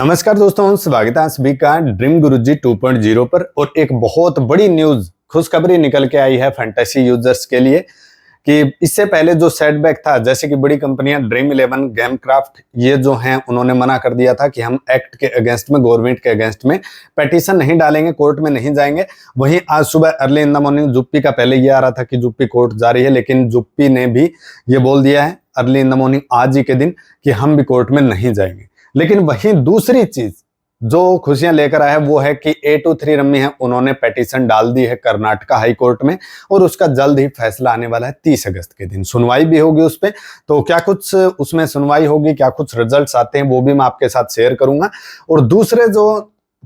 नमस्कार दोस्तों, स्वागत है आप सभी का ड्रीम गुरुजी 2.0 पर। और एक बहुत बड़ी न्यूज, खुशखबरी निकल के आई है फैंटेसी यूजर्स के लिए कि इससे पहले जो सेटबैक था, जैसे कि बड़ी कंपनियां ड्रीम 11, गेमक्राफ्ट, ये जो हैं उन्होंने मना कर दिया था कि हम एक्ट के अगेंस्ट में, गवर्नमेंट के अगेंस्ट में पेटिशन नहीं डालेंगे, कोर्ट में नहीं जाएंगे। वहीं आज सुबह अर्ली इन द मॉर्निंग जुप्पी का पहले ये आ रहा था कि जुप्पी कोर्ट जा रही है, लेकिन जुप्पी ने भी ये बोल दिया है अर्ली इन द मॉर्निंग आज ही के दिन कि हम भी कोर्ट में नहीं जाएंगे। लेकिन वहीं दूसरी चीज जो खुशियां लेकर आया है वो है कि A23 रम्मी है, उन्होंने पेटिशन डाल दी है कर्नाटका हाई कोर्ट में और उसका जल्द ही फैसला आने वाला है। 30 अगस्त के दिन सुनवाई भी होगी उस पर। तो क्या कुछ उसमें सुनवाई होगी, क्या कुछ रिजल्ट्स आते हैं, वो भी मैं आपके साथ शेयर करूंगा। और दूसरे जो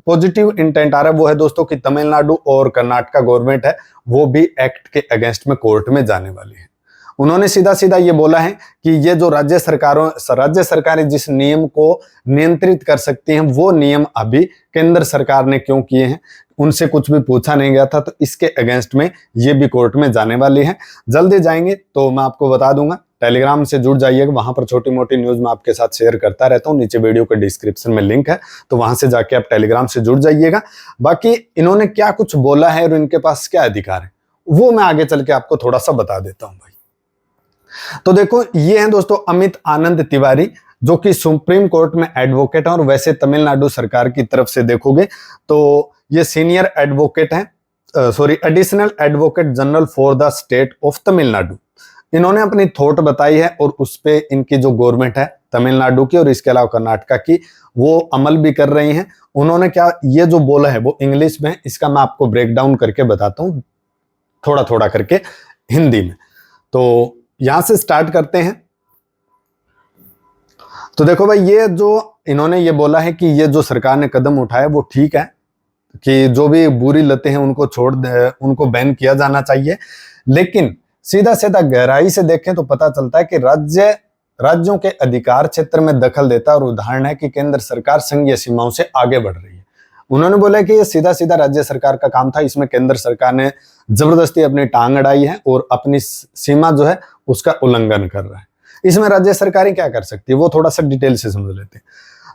पॉजिटिव इंटेंट आ रहा है वो है दोस्तों कि तमिलनाडु और कर्नाटका गवर्नमेंट है वो भी एक्ट के अगेंस्ट में कोर्ट में जाने वाली है। उन्होंने सीधा सीधा ये बोला है कि ये जो राज्य सरकारें जिस नियम को नियंत्रित कर सकती हैं वो नियम अभी केंद्र सरकार ने क्यों किए हैं, उनसे कुछ भी पूछा नहीं गया था, तो इसके अगेंस्ट में ये भी कोर्ट में जाने वाली है। जल्दी जाएंगे तो मैं आपको बता दूंगा। टेलीग्राम से जुड़ जाइएगा, वहां पर छोटी मोटी न्यूज मैं आपके साथ शेयर करता रहता हूँ। नीचे वीडियो के डिस्क्रिप्शन में लिंक है, तो वहां से जाके आप टेलीग्राम से जुड़ जाइएगा। बाकी इन्होंने क्या कुछ बोला है और इनके पास क्या अधिकार है वो मैं आगे चल के आपको थोड़ा सा बता देता हूँ भाई। तो देखो, ये हैं दोस्तों अमित आनंद तिवारी, जो कि सुप्रीम कोर्ट में एडवोकेट हैं। और वैसे तमिलनाडु सरकार की तरफ से देखोगे तो ये सीनियर एडवोकेट हैं, additional advocate general for the state of Tamil Nadu. इन्होंने अपनी थॉट बताई है और उस पे इनकी जो गवर्नमेंट है तमिलनाडु की और इसके अलावा कर्नाटका की, वो अमल भी कर रही हैं। उन्होंने क्या ये जो बोला है वो इंग्लिश में, इसका मैं आपको ब्रेक डाउन करके बताता हूँ थोड़ा थोड़ा करके हिंदी में। तो यहां से स्टार्ट करते हैं। तो देखो भाई, ये जो इन्होंने ये बोला है कि ये जो सरकार ने कदम उठाया वो ठीक है कि जो भी बुरी लतें हैं उनको उनको बैन किया जाना चाहिए। लेकिन सीधा सीधा गहराई से देखें तो पता चलता है कि राज्यों के अधिकार क्षेत्र में दखल देता है। और उदाहरण है कि केंद्र सरकार संघीय सीमाओं से आगे बढ़ रही है। उन्होंने बोला कि ये सीधा सीधा राज्य सरकार का काम था, इसमें केंद्र सरकार ने जबरदस्ती अपनी टांग अड़ाई है और अपनी सीमा जो है उसका उल्लंघन कर रहा है। इसमें राज्य सरकारें क्या कर सकती है वो थोड़ा सा डिटेल से समझ लेते हैं।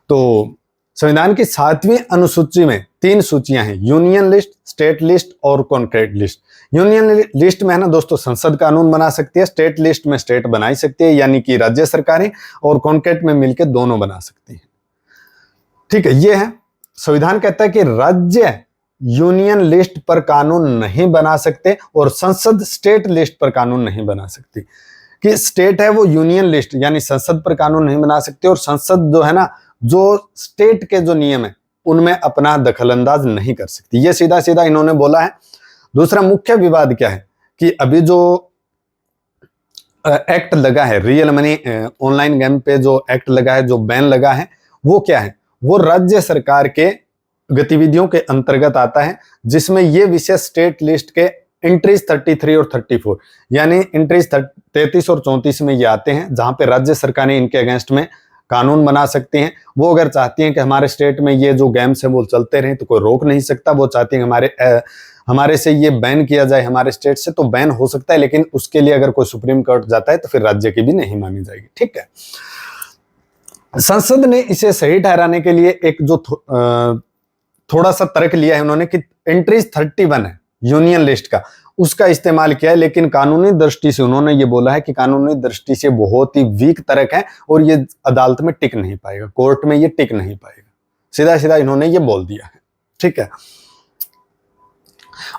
तो संविधान की 7वीं अनुसूची में 3 सूचियां हैं, यूनियन लिस्ट, स्टेट लिस्ट और कॉन्क्रीट लिस्ट। यूनियन लिस्ट में है ना दोस्तों, संसद कानून बना सकती है। स्टेट लिस्ट में स्टेट बना ही सकती है, यानी कि राज्य सरकारें, और कॉन्क्रीट में मिलकर दोनों बना सकती है। ठीक है, ये है। संविधान कहता है कि राज्य यूनियन लिस्ट पर कानून नहीं बना सकते और संसद स्टेट लिस्ट पर कानून नहीं बना सकती। कि स्टेट है वो यूनियन लिस्ट यानी संसद पर कानून नहीं बना सकते, और संसद जो है ना, जो स्टेट के जो नियम है उनमें अपना दखलंदाज नहीं कर सकती। ये सीधा सीधा इन्होंने बोला है। दूसरा मुख्य विवाद क्या है कि अभी जो एक्ट लगा है, रियल मनी ऑनलाइन गेम पे जो एक्ट लगा है, जो बैन लगा है, वो क्या है, वो राज्य सरकार के गतिविधियों के अंतर्गत आता है, जिसमें ये विषय स्टेट लिस्ट के एंट्रीज 33 और 34 यानी एंट्रीज 33 और 34 में ये आते हैं, जहां पे राज्य सरकारें इनके अगेंस्ट में कानून बना सकती हैं। वो अगर चाहती हैं कि हमारे स्टेट में ये जो गेम्स है वो चलते रहें तो कोई रोक नहीं सकता। वो चाहती हैं हमारे से ये बैन किया जाए, हमारे स्टेट से, तो बैन हो सकता है, लेकिन उसके लिए अगर कोई सुप्रीम कोर्ट जाता है तो फिर राज्य की भी नहीं मानी जाएगी। ठीक है। संसद ने इसे सही ठहराने के लिए एक जो थोड़ा सा तर्क लिया है उन्होंने कि एंट्रीज 31 है यूनियन लिस्ट का, उसका इस्तेमाल किया है। लेकिन कानूनी दृष्टि से उन्होंने ये बोला है कि कानूनी दृष्टि से बहुत ही वीक तर्क है और ये अदालत में टिक नहीं पाएगा, कोर्ट में ये टिक नहीं पाएगा। सीधा सीधा इन्होंने ये बोल दिया है। ठीक है।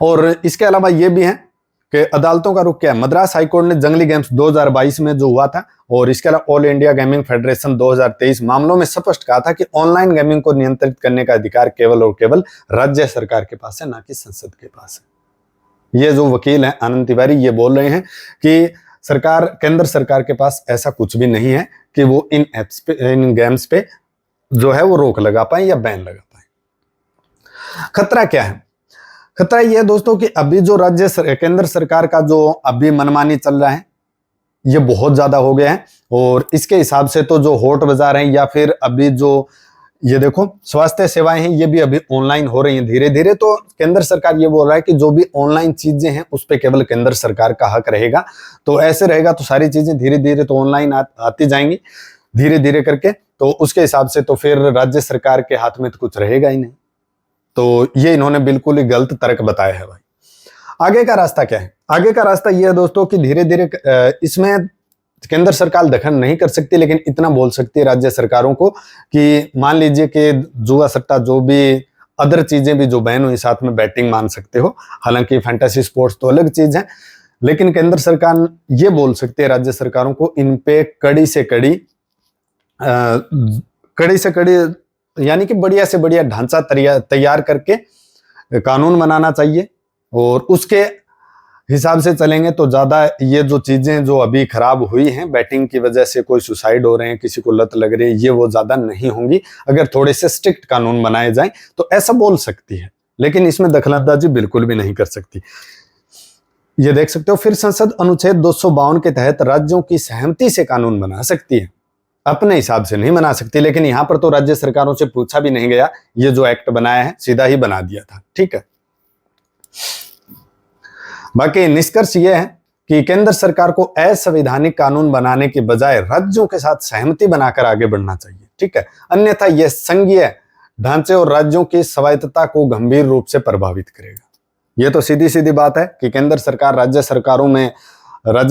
और इसके अलावा ये भी है कि अदालतों का रुख क्या है। मद्रास हाईकोर्ट ने जंगली गेम्स 2022 में जो हुआ था, और इसके अलावा ऑल इंडिया गेमिंग फेडरेशन 2023 मामलों में स्पष्ट कहा था कि ऑनलाइन गेमिंग को नियंत्रित करने का अधिकार केवल और केवल राज्य सरकार के पास है, ना कि संसद के पास है। ये जो वकील हैं आनंद तिवारी, ये बोल रहे हैं कि केंद्र सरकार के पास ऐसा कुछ भी नहीं है कि वो इन एप्स पे, इन गेम्स पे जो है वो रोक लगा पाए या बैन लगा पाए। खतरा क्या है? खतरा यह है दोस्तों कि अभी जो केंद्र सरकार का जो अभी मनमानी चल रहा है ये बहुत ज्यादा हो गया है। और इसके हिसाब से तो जो होट बाजार है या फिर अभी जो ये देखो स्वास्थ्य सेवाएं हैं ये भी अभी ऑनलाइन हो रही हैं धीरे धीरे। तो केंद्र सरकार ये बोल रहा है कि जो भी ऑनलाइन चीजें हैं उस पर केवल केंद्र सरकार का हक रहेगा। तो ऐसे रहेगा तो सारी चीजें धीरे धीरे तो ऑनलाइन आती जाएंगी। धीरे धीरे करके, तो उसके हिसाब से तो फिर राज्य सरकार के हाथ में तो कुछ रहेगा ही नहीं। तो ये इन्होंने बिल्कुल ही गलत तर्क बताया है भाई। आगे का रास्ता क्या है? आगे का रास्ता ये है दोस्तों कि धीरे धीरे इसमें केंद्र सरकार दखल नहीं कर सकती, लेकिन इतना बोल सकती है राज्य सरकारों को कि मान लीजिए कि जुआ सट्टा जो भी अदर चीजें भी जो बैन हुई, साथ में बैटिंग मान सकते हो, हालांकि फैंटेसी स्पोर्ट्स तो अलग चीज है, लेकिन केंद्र सरकार ये बोल सकती है राज्य सरकारों को इन पे कड़ी से कड़ी यानी कि बढ़िया से बढ़िया ढांचा तैयार करके कानून बनाना चाहिए, और उसके हिसाब से चलेंगे तो ज्यादा ये जो चीजें जो अभी खराब हुई हैं बैटिंग की वजह से, कोई सुसाइड हो रहे हैं, किसी को लत लग रही है, ये वो ज्यादा नहीं होंगी अगर थोड़े से स्ट्रिक्ट कानून बनाए जाएं, तो ऐसा बोल सकती है। लेकिन इसमें दखलंदाजी बिल्कुल भी नहीं कर सकती। ये देख सकते हो, फिर संसद अनुच्छेद 252 के तहत राज्यों की सहमति से कानून बना सकती है, अपने हिसाब से नहीं बना सकती। लेकिन यहां पर तो राज्य सरकारों से पूछा भी नहीं गया, ये जो एक्ट बनाया है सीधा ही बना दिया था। ठीक है, बाकी निष्कर्ष यह है कि केंद्र सरकार को असंवैधानिक कानून बनाने के बजाय राज्यों के साथ सहमति बनाकर आगे बढ़ना चाहिए। ठीक है, अन्यथा यह संघीय ढांचे और राज्यों की स्वायत्तता को गंभीर रूप से प्रभावित करेगा। यह तो सीधी सीधी बात है कि केंद्र सरकार राज्य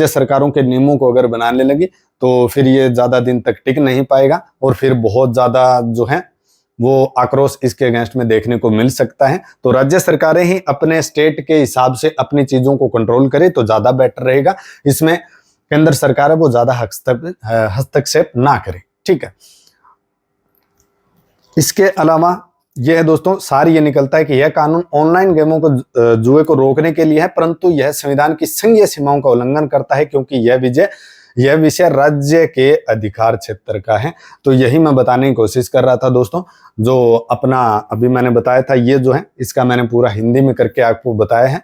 सरकारों के नियमों को अगर बनाने लगी तो फिर ये ज्यादा दिन तक टिक नहीं पाएगा, और फिर बहुत ज्यादा जो है वो आक्रोश इसके अगेंस्ट में देखने को मिल सकता है। तो राज्य सरकारें ही अपने स्टेट के हिसाब से अपनी चीजों को कंट्रोल करें तो ज्यादा बेटर रहेगा। इसमें केंद्र सरकार है वो ज्यादा हस्तक्षेप ना करे। ठीक है, इसके अलावा यह है दोस्तों, सार ये निकलता है कि यह कानून ऑनलाइन गेमों को जुए को रोकने के लिए है, परंतु यह संविधान की संघीय सीमाओं का उल्लंघन करता है, क्योंकि यह विषय राज्य के अधिकार क्षेत्र का है। तो यही मैं बताने की कोशिश कर रहा था दोस्तों। जो अपना अभी मैंने बताया था ये जो है, इसका मैंने पूरा हिंदी में करके आपको बताया है,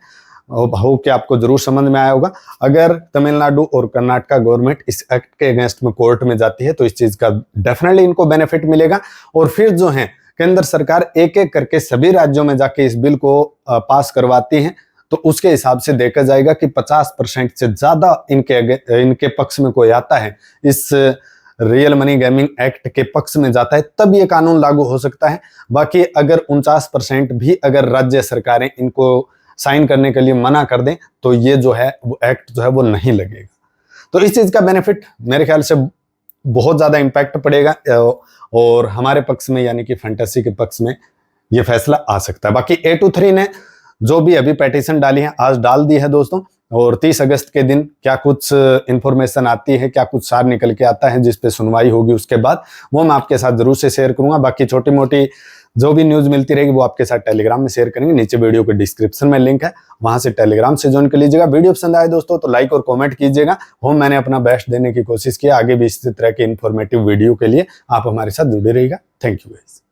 हो कि आपको जरूर समझ में आया होगा। अगर तमिलनाडु और कर्नाटका गवर्नमेंट इस एक्ट के अगेंस्ट में कोर्ट में जाती है तो इस चीज का डेफिनेटली इनको बेनिफिट मिलेगा, और फिर जो है केंद्र सरकार एक एक करके सभी राज्यों में जाके इस बिल को पास करवाती है, तो उसके हिसाब से देखा जाएगा कि 50% से ज्यादा इनके पक्ष में कोई आता है, इस रियल मनी गेमिंग एक्ट के पक्ष में जाता है, तब ये कानून लागू हो सकता है। बाकी अगर 49% भी अगर राज्य सरकारें इनको साइन करने के लिए मना कर दें तो ये जो है वो एक्ट जो है वो नहीं लगेगा। तो इस चीज का बेनिफिट मेरे ख्याल से बहुत ज्यादा इंपैक्ट पड़ेगा, और हमारे पक्ष में यानी कि फैंटेसी के पक्ष में ये फैसला आ सकता है। बाकी 823 ने जो भी अभी पेटिशन डाली है आज डाल दी है दोस्तों, और 30 अगस्त के दिन क्या कुछ इंफॉर्मेशन आती है, क्या कुछ सार निकल के आता है जिस पे सुनवाई होगी उसके बाद, वो मैं आपके साथ जरूर से शेयर करूंगा। बाकी छोटी मोटी जो भी न्यूज मिलती रहेगी वो आपके साथ टेलीग्राम में शेयर करेंगे। नीचे वीडियो के डिस्क्रिप्शन में लिंक है, वहां से टेलीग्राम से ज्वाइन कर लीजिएगा। वीडियो पसंद आए दोस्तों तो लाइक और कमेंट कीजिएगा। मैंने अपना बेस्ट देने की कोशिश की, आगे भी इसी तरह के इन्फॉर्मेटिव वीडियो के लिए आप हमारे साथ जुड़े रहिएगा। Thank you guys.